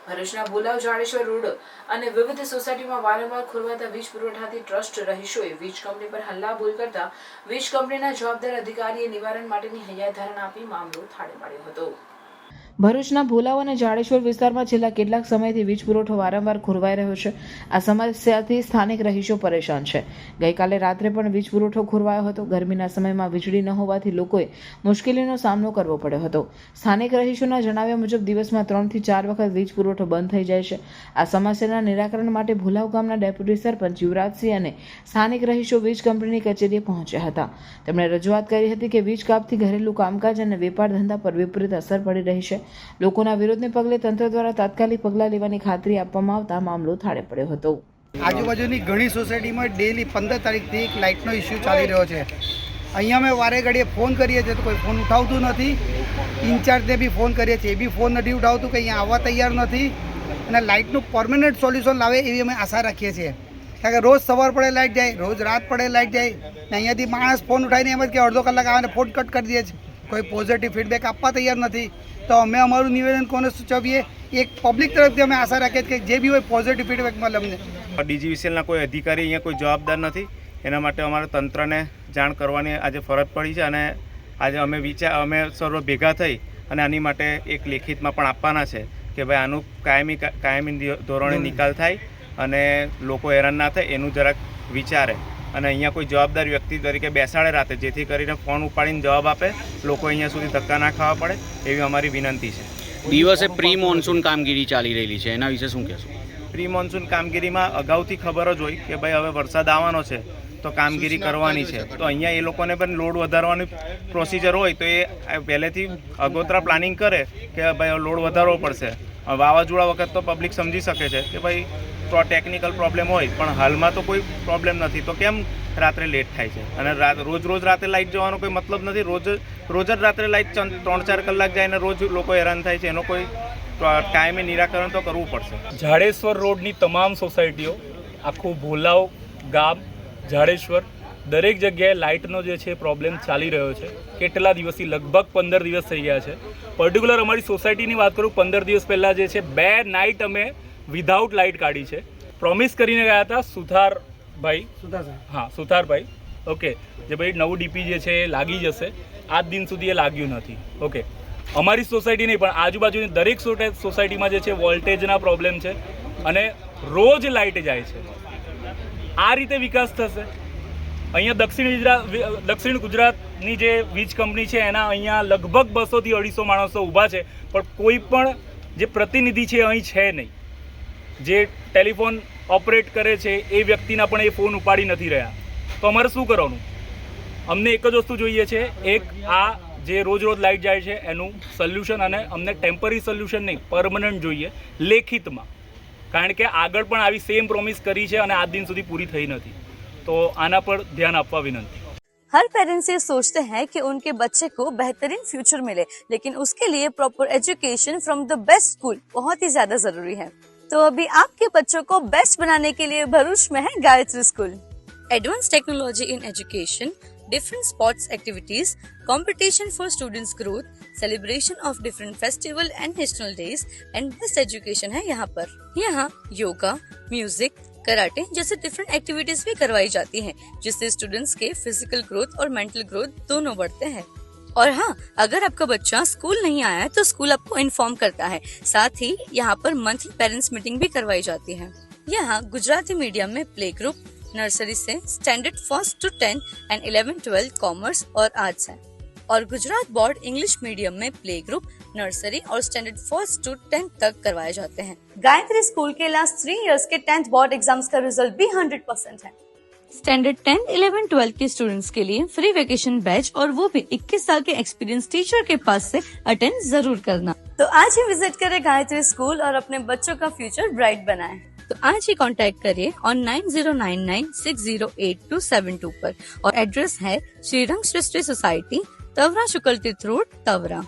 ભરૂચના ભુલાવ જાડેશ્વર રોડ અને વિવિધ સોસાયટીમાં વારંવાર ખોરવાતા વીજ પુરવઠાથી ટ્રસ્ટ રહીશોએ વીજ કંપની પર હલ્લાબોલ કરતા વીજ કંપનીના જવાબદાર અધિકારીએ નિવારણ માટેની હૈયાધારણા આપી મામલો થાળે પાડ્યો હતો। ભરૂચના ભુલાવ અને જાડેશ્વર વિસ્તારમાં છેલ્લા કેટલાક સમયથી વીજ પુરવઠો વારંવાર ખોરવાઈ રહ્યો છે। આ સમસ્યાથી સ્થાનિક રહીશો પરેશાન છે। ગઈકાલે રાત્રે પણ વીજ પુરવઠો ખોરવાયો હતો। ગરમીના સમયમાં વીજળી ન હોવાથી લોકોએ મુશ્કેલીનો સામનો કરવો પડ્યો હતો। સ્થાનિક રહીશોના જણાવ્યા મુજબ દિવસમાં 3 થી 4 વખત વીજ પુરવઠો બંધ થઈ જાય છે। આ સમસ્યાના નિરાકરણ માટે ભુલાવ ગામના ડેપ્યુટી સરપંચ યુવરાજસિંહ અને સ્થાનિક રહીશો વીજ કંપનીની કચેરીએ પહોંચ્યા હતા। તેમણે રજૂઆત કરી હતી કે વીજ કાપથી ઘરેલું કામકાજ અને વેપાર ધંધા પર વિપરીત અસર પડી રહી છે। લોકોના વિરોધને પગલે તંત્ર દ્વારા તાત્કાલિક પગલાં લેવાની ખાતરી આપવામાં આવતા મામલો થાળે પડ્યો હતો। આજુબાજુની ઘણી સોસાયટીમાં ડેલી 15 તારીખથી એક લાઇટનો ઇસ્યુ ચાલી રહ્યો છે। અહીંયા અમે વારે ઘડીએ ફોન કરીએ છીએ તો કોઈ ફોન ઉઠાવતું નથી। ઇન્ચાર્જને બી ફોન કરીએ છીએ, એ બી ફોન નથી ઉઠાવતું, કે અહીંયા આવવા તૈયાર નથી। અને લાઇટનું પરમેનન્ટ સોલ્યુશન લાવે એવી અમે આશા રાખીએ છીએ, કારણ કે રોજ સવાર પડે લાઇટ જાય, રોજ રાત પડે લાઇટ જાય ને અહીંયાથી માણસ ફોન ઉઠાવીને એમ જ કે અડધો કલાક આવે ને ફોન કટ કરી દે છે। કોઈ પોઝિટિવ ફીડબેક આપવા તૈયાર નથી। તો અમે અમારું નિવેદન કોને સૂચવીએ? એક પબ્લિક તરફથી અમે આશા રાખીએ કે જે બી હોય પોઝિટિવ ફીડબેક મળે અમને। ડીજીવીસીએલના કોઈ અધિકારી અહીંયા કોઈ જવાબદાર નથી, એના માટે અમારે તંત્રને જાણ કરવાની આજે ફરજ પડી છે। અને આજે અમે સર્વ ભેગા થઈ અને આની માટે એક લેખિતમાં પણ આપવાના છે કે ભાઈ આનું કાયમી ધોરણે નિકાલ થાય અને લોકો હેરાન ના થાય એનું જરાક વિચારે અને અહીંયા કોઈ જવાબદાર વ્યક્તિ તરીકે બેસાડે રાતે, જેથી કરીને ફોન ઉપાડીને જવાબ આપે, લોકો અહીંયા સુધી ધક્કા ના ખાવા પડે એવી અમારી વિનંતી છે। દિવસે પ્રી મોન્સૂન કામગીરી ચાલી રહેલી છે, એના વિશે શું કહેશો? પ્રી મોન્સૂન કામગીરીમાં અગાઉથી ખબર જ હોય કે ભાઈ હવે વરસાદ આવવાનો છે તો કામગીરી કરવાની છે, તો અહીંયા એ લોકોને પણ લોડ વધારવાની પ્રોસિજર હોય તો એ પહેલેથી અગોતરા પ્લાનિંગ કરે કે ભાઈ લોડ વધારવો પડશે। વાવાઝોડા વખત તો પબ્લિક સમજી શકે છે કે ભાઈ ટેકનિકલ પ્રોબ્લેમ હોય, પણ હાલમાં તો કોઈ પ્રોબ્લેમ નથી, તો કેમ રાત્રે લેટ થાય છે? અને રોજ રાત્રે લાઇટ જવાનો કોઈ મતલબ નથી। રોજ જ રાત્રે લાઇટ 3-4 કલાક જાય ને રોજ લોકો હેરાન થાય છે, એનો કોઈ કાયમી નિરાકરણ તો કરવું પડશે। જાડેશ્વર રોડની તમામ સોસાયટીઓ, આખું ભોલાવ ગામ, જાડેશ્વર, દરેક જગ્યાએ લાઇટનો જે છે પ્રોબ્લેમ ચાલી રહ્યો છે। કેટલા દિવસથી, લગભગ 15 દિવસ થઈ ગયા છે। પર્ટિક્યુલર અમારી સોસાયટીની વાત કરું, 15 દિવસ પહેલાં જે છે 2 નાઇટ અમે વિધાઉટ લાઇટ કાઢી છે। પ્રોમિસ કરીને ગયા હતા સુથારભાઈ, સુથારભાઈ, ઓકે, જે ભાઈ નવું ડીપી જે છે એ લાગી જશે, આજ દિન સુધી એ લાગ્યું નથી। ઓકે, અમારી સોસાયટી નહીં પણ આજુબાજુની દરેક સોસાયટીમાં જે છે વોલ્ટેજના પ્રોબ્લેમ છે અને રોજ લાઇટ જાય છે। આ રીતે વિકાસ થશે? અહીંયા દક્ષિણ ગુજરાતની જે વીજ કંપની છે એના અહીંયા લગભગ 200 થી 250 માણસો ઊભા છે, પણ કોઈ પણ જે પ્રતિનિધિ છે અહીં છે નહીં। જે ટેલિફોન ઓપરેટ કરે છે એ વ્યક્તિના પણ એ ફોન ઉપાડી નથી રહ્યા। તો અમારે શું કરવાનું? અમને એક જ વસ્તુ જોઈએ છે, એક આ જે રોજ લાઇટ જાય છે એનું સોલ્યુશન, અને અમને ટેમ્પરરી સોલ્યુશન નહીં, પરમનન્ટ જોઈએ લેખિતમાં, કારણ કે આગળ પણ આવી સેમ પ્રોમિસ કરી છે અને આજ દિન સુધી પૂરી થઈ નથી। तो आना पर ध्यान आपका विनंती। हर पेरेंट्स ये सोचते हैं कि उनके बच्चे को बेहतरीन फ्यूचर मिले, लेकिन उसके लिए proper education from the best school बहुत ही ज्यादा जरूरी है। तो अभी आपके बच्चों को बेस्ट बनाने के लिए भरूच में है Gayatri school. Advance technology in education, different sports activities, competition for students' growth, celebration of different festival and national days, and best education है यहाँ पर। यहाँ योगा, म्यूजिक, कराटे जैसे डिफरेंट एक्टिविटीज भी करवाई जाती हैं, जिससे स्टूडेंट्स के फिजिकल ग्रोथ और मेंटल ग्रोथ दोनों बढ़ते हैं। और हाँ, अगर आपका बच्चा स्कूल नहीं आया है तो स्कूल आपको इन्फॉर्म करता है। साथ ही यहाँ पर मंथली पेरेंट्स मीटिंग भी करवाई जाती है। यहाँ गुजराती मीडियम में प्ले ग्रुप, नर्सरी से standard 1st to 10 and 11-12 commerce और आर्ट्स है, और गुजरात बोर्ड इंग्लिश मीडियम में प्ले ग्रुप, नर्सरी और स्टैंडर्ड 1st to 10 तक करवाए जाते हैं। गायत्री स्कूल के लास्ट 3 इयर्स के 10th बोर्ड एग्जाम्स का रिजल्ट भी 100% है। स्टैंडर्ड 10, 11, 12 के स्टूडेंट्स के लिए फ्री वेकेशन बैच, और वो भी 21 साल के एक्सपीरियंस टीचर के पास से अटेंड जरूर करना। तो आज ही विजिट करें गायत्री स्कूल और अपने बच्चों का फ्यूचर ब्राइट बनाएं। तो आज ही कांटेक्ट करिए ऑन 9099608272 पर, और एड्रेस है श्रीरंग सृष्टि सोसाइटी, तवरा शुक्ल तीर्थ रोड, तवरा।